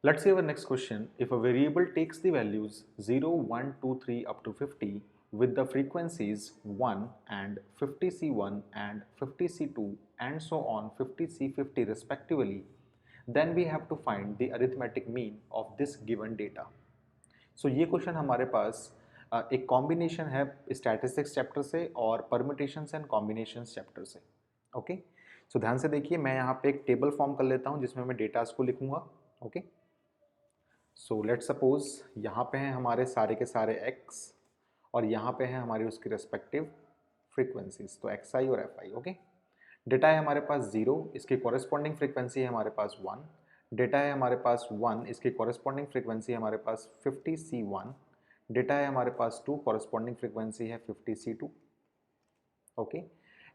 Let's see our next question. If a variable takes the values 0, 1, 2, 3 up to 50 with the frequencies 1 and 50C1 and 50C2 and so on 50C50 respectively, then we have to find the arithmetic mean of this given data. So ये question हमारे पास एक combination है statistics chapter से और permutations and combinations chapter से. Okay, सो ध्यान से देखिए, मैं यहाँ पे एक टेबल फॉर्म कर लेता हूँ जिसमें मैं डेटास को लिखूंगा. ओके, सो लेट सपोज यहाँ पे हैं हमारे सारे के सारे x और यहाँ पे हैं हमारी उसकी रेस्पेक्टिव फ्रीक्वेंसीज, तो xi और fi. ओके, डेटा है हमारे पास 0, इसकी कॉरेस्पॉन्डिंग फ्रीक्वेंसी है हमारे पास 1. डेटा है हमारे पास 1, इसकी कॉरेस्पॉन्डिंग फ्रीक्वेंसी है हमारे पास 50C1. डेटा है हमारे पास 2, कॉरेस्पॉन्डिंग फ्रीक्वेंसी है 50C2. ओके,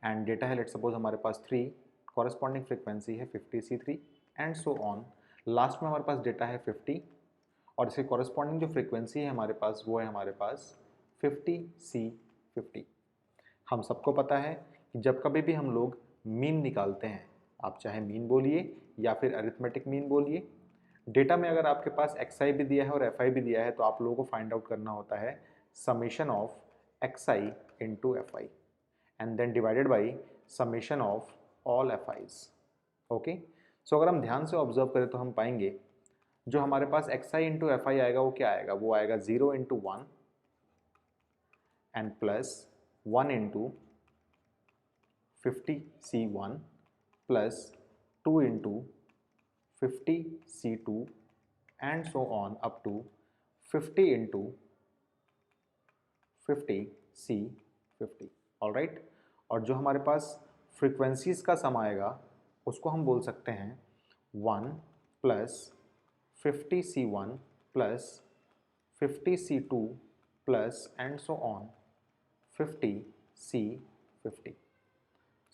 एंड डेटा है लेट सपोज हमारे पास 3, कॉरेस्पॉन्डिंग फ्रीक्वेंसी है 50C3 and so on. Last में हमारे पास डेटा है 50 और इसके कॉरेस्पॉन्डिंग जो फ्रीक्वेंसी है हमारे पास वो है हमारे पास 50C50. हम सबको पता है कि जब कभी भी हम लोग मीन निकालते हैं, आप चाहे मीन बोलिए या फिर अरिथमेटिक मीन बोलिए, डेटा में अगर आपके पास xi भी दिया है और fi भी दिया है तो आप लोगों को फाइंड आउट करना होता है summation of xi into fi and then divided by summation of all fi's. Okay, so अगर हम ध्यान से ऑब्जर्व करें तो हम पाएंगे जो हमारे पास xi इंटू fi आएगा वो क्या आएगा, वो आएगा 0 into 1 and plus 1 into 50C1 plus 2 into 50C2 and so on up to 50 into 50C50. Alright, और जो हमारे पास फ्रीक्वेंसीज का सम आएगा उसको हम बोल सकते हैं 1 plus 50C1 plus 50C2 plus and so on 50C50.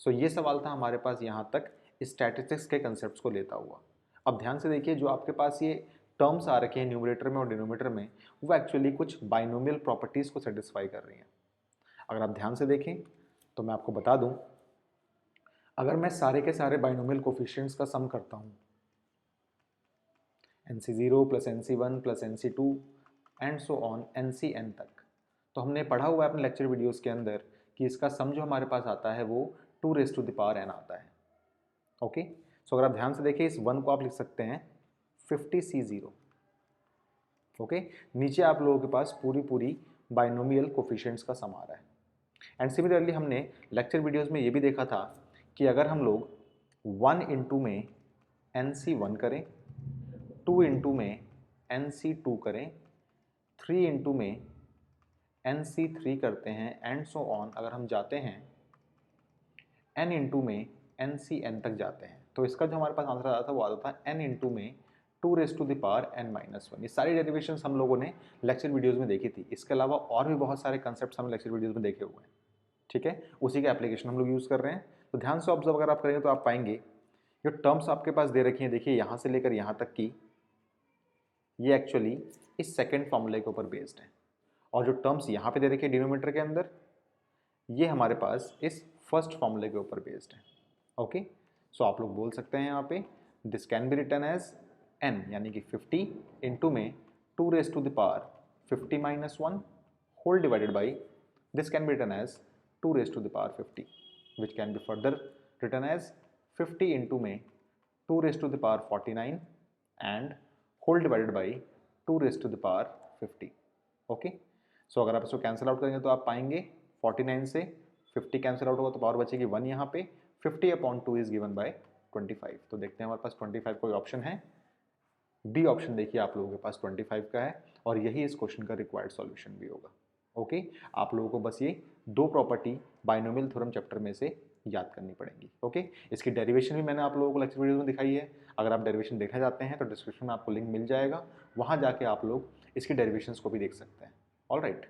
सो ये सवाल था हमारे पास यहाँ तक स्टैटिस्टिक्स के कंसेप्ट्स को लेता हुआ. अब ध्यान से देखिए, जो आपके पास ये टर्म्स आ रखे हैं न्यूमरेटर में और डिनोमिनेटर में, वो एक्चुअली कुछ बाइनोमियल प्रॉपर्टीज़ को सेटिस्फाई कर रही हैं. अगर आप ध्यान से देखें तो मैं आपको बता दूं, अगर मैं सारे के सारे बाइनोमियल कोफिशिएंट्स का सम करता हूं NC0 plus NC1 plus NC2 and so on NCN तक, तो हमने पढ़ा हुआ है अपने लेक्चर वीडियोस के अंदर कि इसका सम जो हमारे पास आता है वो 2⁻n आता है. ओके, सो अगर आप ध्यान से देखिए, इस 1 को आप लिख सकते हैं 50C0. ओके, नीचे आप लोगों के पास पूरी बाइनोमियल कोफिशिएंट्स का सम आ रहा है. एंड सिमिलरली हमने लेक्चर वीडियोस में ये भी देखा था कि अगर हम लोग 1 इंटू में NC1 करें, 2 इंटू में NC2 करें, 3 इंटू में NC3 करते हैं एंड सो ऑन, अगर हम जाते हैं n इंटू में NCN तक जाते हैं, तो इसका जो हमारे पास आंसर आता था वो आता था n इंटू में 2⁻n-1. ये सारी डेरिवेशंस हम लोगों ने लेक्चर वीडियोस में देखी थी. इसके अलावा और भी बहुत सारे कंसेप्ट्स हम लेक्चर वीडियोस में देखे हुए हैं. ठीक है, उसी के एप्लीकेशन हम लोग यूज़ कर रहे हैं. तो ध्यान से ऑब्जर्व अगर आप करेंगे तो आप पाएंगे जो टर्म्स आपके पास दे रखी हैं, देखिए यहाँ से लेकर यहाँ तक की, ये एक्चुअली इस सेकेंड फॉर्मूले के ऊपर बेस्ड है. और जो टर्म्स यहाँ पे दे रखी है डिनोमिनेटर के अंदर, ये हमारे पास इस फर्स्ट फॉर्मूले के ऊपर बेस्ड है. ओके, सो आप लोग बोल सकते हैं यहाँ पे this can be written as n, यानी कि 50 इंटू में 2⁻50 - 1 whole divided by this can be written as 2⁻50, which can be further written as 50 into में 2⁻49 and whole divided by 2⁻50. Okay, so अगर आप इसको कैंसिल आउट करेंगे तो आप पाएंगे 49 से 50 कैंसिल आउट होगा तो पावर बचेगी 1 यहाँ पे. 50/2 इज गिवन बाय 25. तो देखते हैं हमारे पास 25 कोई ऑप्शन है. बी ऑप्शन देखिए आप लोगों के पास 25 का है और यही इस क्वेश्चन का रिक्वायर्ड सॉल्यूशन भी होगा. ओके, आप लोगों को बस ये दो प्रॉपर्टी बाइनोमियल थ्योरम चैप्टर में से याद करनी पड़ेंगी. ओके, इसकी डेरिवेशन भी मैंने आप लोगों को लेक्चर वीडियो में दिखाई है. अगर आप डेरिवेशन देखना चाहते हैं तो डिस्क्रिप्शन में आपको लिंक मिल जाएगा, वहाँ जाके आप लोग इसकी डेरिवेशंस को भी देख सकते हैं. ऑलराइट.